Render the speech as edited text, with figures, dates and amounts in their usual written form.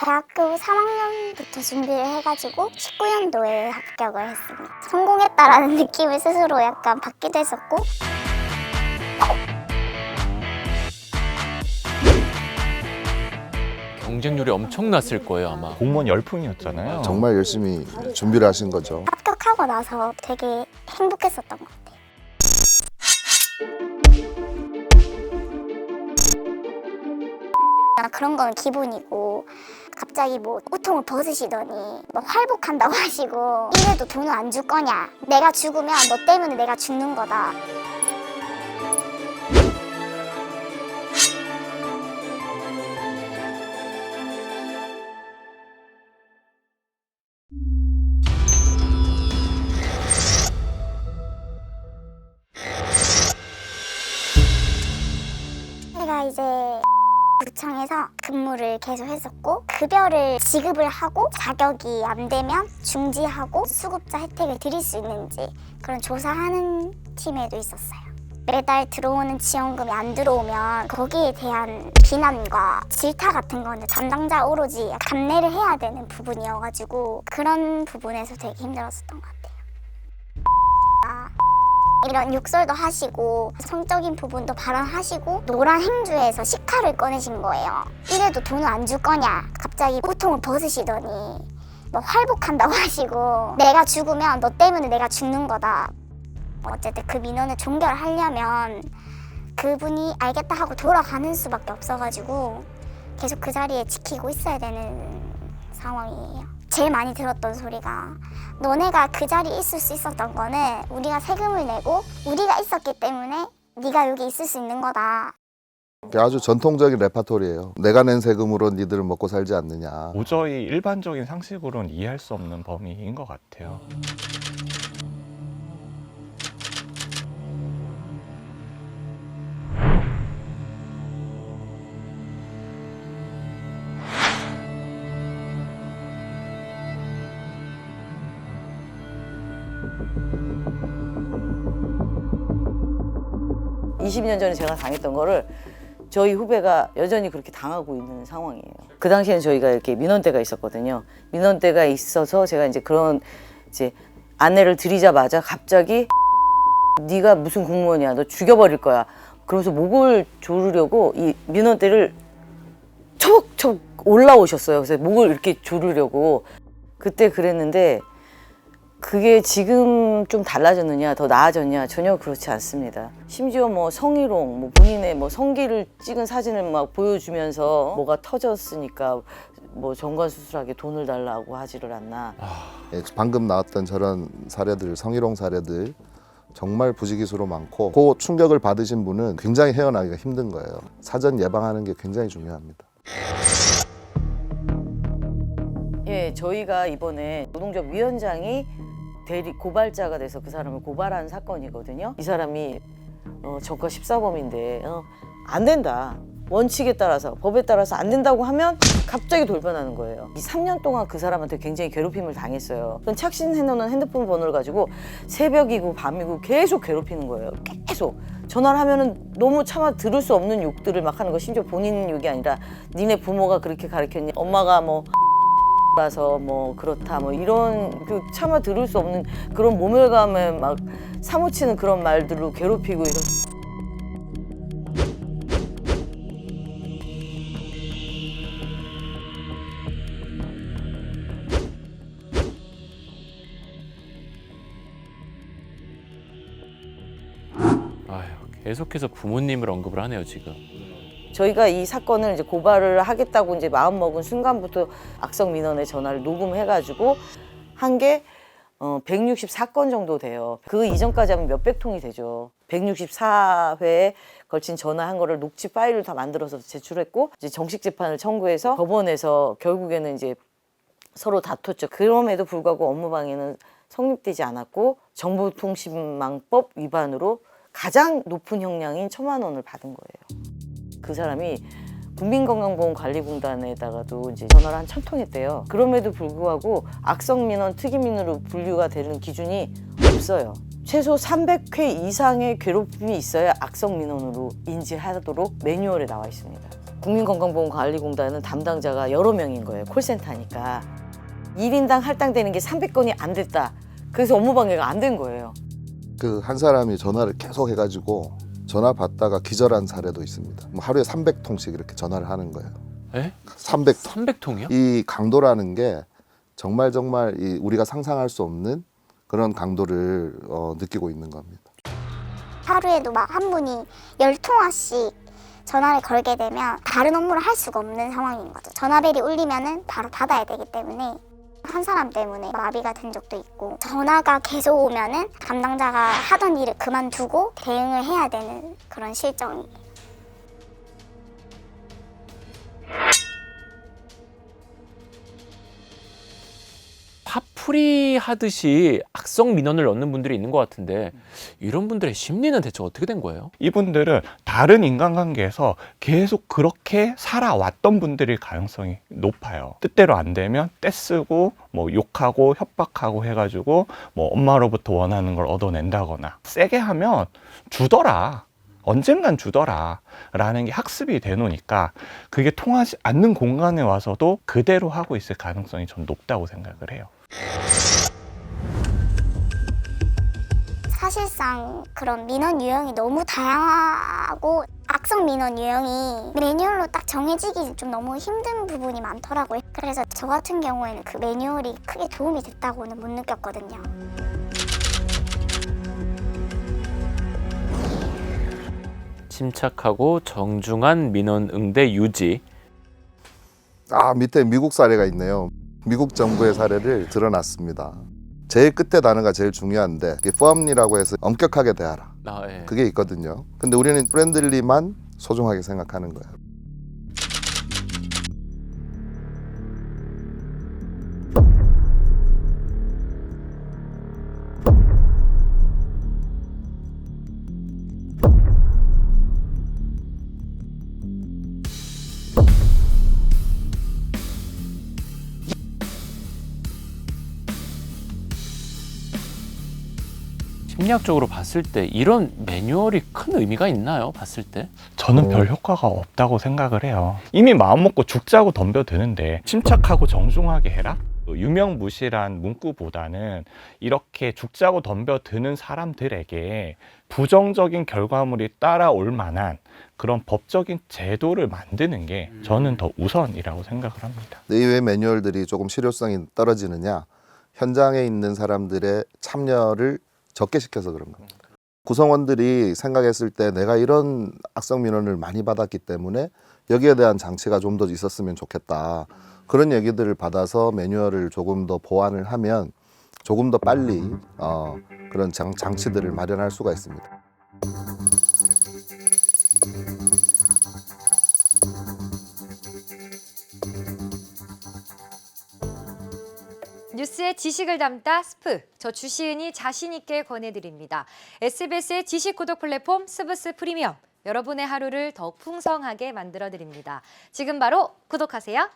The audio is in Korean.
대학교 3학년부터 준비를 해가지고 19년도에 합격을 했습니다. 성공했다라는 느낌을 스스로 약간 받기도 했었고, 경쟁률이 엄청났을 거예요, 아마. 공무원 열풍이었잖아요. 정말 열심히 준비를 하신 거죠. 합격하고 나서 되게 행복했었던 것 같아요. 그런 건 기본이고, 갑자기 뭐 우통을 벗으시더니 뭐 활복한다고 하시고, 이래도 돈을 안 줄 거냐, 내가 죽으면 너 때문에 내가 죽는 거다. 제가 이제 구청에서 근무를 계속 했었고, 급여를 지급을 하고 자격이 안 되면 중지하고 수급자 혜택을 드릴 수 있는지 그런 조사하는 팀에도 있었어요. 매달 들어오는 지원금이 안 들어오면 거기에 대한 비난과 질타 같은 거는 담당자 오로지 감내를 해야 되는 부분이어가지고, 그런 부분에서 되게 힘들었었던 것 같아요. 이런 욕설도 하시고 성적인 부분도 발언하시고, 노란 행주에서 식칼을 꺼내신 거예요. 이래도 돈을 안 줄 거냐, 갑자기 우통을 벗으시더니 뭐 활복한다고 하시고, 내가 죽으면 너 때문에 내가 죽는 거다. 어쨌든 그 민원을 종결하려면 그분이 알겠다 하고 돌아가는 수밖에 없어가지고 계속 그 자리에 지키고 있어야 되는 상황이에요. 제일 많이 들었던 소리가, 너네가 그 자리에 있을 수 있었던 거는 우리가 세금을 내고 우리가 있었기 때문에 네가 여기 있을 수 있는 거다. 아주 전통적인 레파토리예요. 내가 낸 세금으로 니들은 먹고 살지 않느냐. 도저히 일반적인 상식으로는 이해할 수 없는 범위인 것 같아요. (20) 년 전에 제가 당했던 거를 저희 후배가 여전히 그렇게 당하고 있는 상황이에요. 그 당시에는 저희가 이렇게 민원대가 있었거든요. 민원대가 있어서 제가 이제 그런 이제 안내를 드리자마자 갑자기 네가 무슨 공무원이야, 너 죽여버릴 거야, 그러면서 목을 조르려고 이 민원대를 척척 올라오셨어요. 그래서 목을 이렇게 조르려고. 그때 그랬는데, 그게 지금 좀 달라졌느냐, 더 나아졌냐, 전혀 그렇지 않습니다. 심지어 뭐 성희롱, 뭐 본인의 뭐 성기를 찍은 사진을 막 보여주면서 뭐가 터졌으니까 뭐 정관 수술하게 돈을 달라고 하지를 않나. 예, 방금 나왔던 저런 사례들, 성희롱 사례들 정말 부지기수로 많고, 그 충격을 받으신 분은 굉장히 헤어나기가 힘든 거예요. 사전 예방하는 게 굉장히 중요합니다. 예, 저희가 이번에 노동조합 위원장이 대리 고발자가 돼서 그 사람을 고발한 사건이거든요. 이 사람이 전과 14범인데 안 된다, 원칙에 따라서 법에 따라서 안 된다고 하면 갑자기 돌변하는 거예요. 이 3년 동안 그 사람한테 굉장히 괴롭힘을 당했어요. 착신해놓은 핸드폰 번호를 가지고 새벽이고 밤이고 계속 괴롭히는 거예요. 계속 전화를 하면은 너무 참아 들을 수 없는 욕들을 막 하는 거. 심지어 본인 욕이 아니라 니네 부모가 그렇게 가르쳤니, 엄마가 뭐 라서 뭐 그렇다, 뭐 이런 그 차마 들을 수 없는 그런 모멸감에 막 사무치는 그런 말들로 괴롭히고 이런. 아휴, 계속해서 부모님을 언급을 하네요, 지금. 저희가 이 사건을 이제 고발을 하겠다고 이제 마음먹은 순간부터 악성 민원의 전화를 녹음해가지고 한 게 164건 정도 돼요. 그 이전까지 하면 몇백 통이 되죠. 164회에 걸친 전화한 거를 녹취 파일을 다 만들어서 제출했고, 이제 정식 재판을 청구해서 법원에서 결국에는 이제 서로 다퉜죠. 그럼에도 불구하고 업무방해는 성립되지 않았고, 정보통신망법 위반으로 가장 높은 형량인 1,000만 원을 받은 거예요. 그 사람이 국민건강보험관리공단에다가도 이제 전화를 한 1,000통 했대요. 그럼에도 불구하고 악성민원, 특이민원으로 분류가 되는 기준이 없어요. 최소 300회 이상의 괴롭힘이 있어야 악성민원으로 인지하도록 매뉴얼에 나와 있습니다. 국민건강보험관리공단은 담당자가 여러 명인 거예요. 콜센터니까. 1인당 할당되는 게 300건이 안 됐다. 그래서 업무 방해가 안 된 거예요. 그 한 사람이 전화를 계속 해가지고 전화 받다가 기절한 사례도 있습니다. 뭐 하루에 300통씩 이렇게 전화를 하는 거예요. 에? 300통. 300통이요? 이 강도라는 게 정말 이 우리가 상상할 수 없는 그런 강도를 느끼고 있는 겁니다. 하루에도 막 한 분이 10통화씩 전화를 걸게 되면 다른 업무를 할 수가 없는 상황인 거죠. 전화벨이 울리면은 바로 받아야 되기 때문에 한 사람 때문에 마비가 된 적도 있고, 전화가 계속 오면은 담당자가 하던 일을 그만두고 대응을 해야 되는 그런 실정이. 파풀이 하듯이 악성 민원을 넣는 분들이 있는 것 같은데 이런 분들의 심리는 대체 어떻게 된 거예요? 이분들은 다른 인간관계에서 계속 그렇게 살아왔던 분들일 가능성이 높아요. 뜻대로 안 되면 떼쓰고 뭐 욕하고 협박하고 해가지고 뭐 엄마로부터 원하는 걸 얻어낸다거나, 세게 하면 주더라, 언젠간 주더라 라는 게 학습이 돼 놓으니까 그게 통하지 않는 공간에 와서도 그대로 하고 있을 가능성이 좀 높다고 생각을 해요. 사실상 그런 민원 유형이 너무 다양하고 악성 민원 유형이 매뉴얼로 딱 정해지기 좀 너무 힘든 부분이 많더라고요. 그래서 저 같은 경우에는 그 매뉴얼이 크게 도움이 됐다고는 못 느꼈거든요. 침착하고 정중한 민원 응대 유지. 밑에 미국 사례가 있네요. 미국 정부의 사례를 드러났습니다. 제일 끝에 단어가 제일 중요한데, firmly라고 해서 엄격하게 대하라. 예. 그게 있거든요. 근데 우리는 friendly만 소중하게 생각하는 거예요. 심리학적으로 봤을 때 이런 매뉴얼이 큰 의미가 있나요? 봤을 때? 저는 별 효과가 없다고 생각을 해요. 이미 마음 먹고 죽자고 덤벼드는데 침착하고 정중하게 해라? 유명무실한 문구보다는 이렇게 죽자고 덤벼드는 사람들에게 부정적인 결과물이 따라올 만한 그런 법적인 제도를 만드는 게 저는 더 우선이라고 생각을 합니다. 왜 매뉴얼들이 조금 실효성이 떨어지느냐? 현장에 있는 사람들의 참여를 적게 시켜서 그런 겁니다. 구성원들이 생각했을 때 내가 이런 악성 민원을 많이 받았기 때문에 여기에 대한 장치가 좀 더 있었으면 좋겠다. 그런 얘기들을 받아서 매뉴얼을 조금 더 보완을 하면 조금 더 빨리 그런 장치들을 마련할 수가 있습니다. 뉴스의 지식을 담다 스프, 저 주시은이 자신 있게 권해드립니다. SBS의 지식 구독 플랫폼 스브스 프리미엄, 여러분의 하루를 더 풍성하게 만들어드립니다. 지금 바로 구독하세요.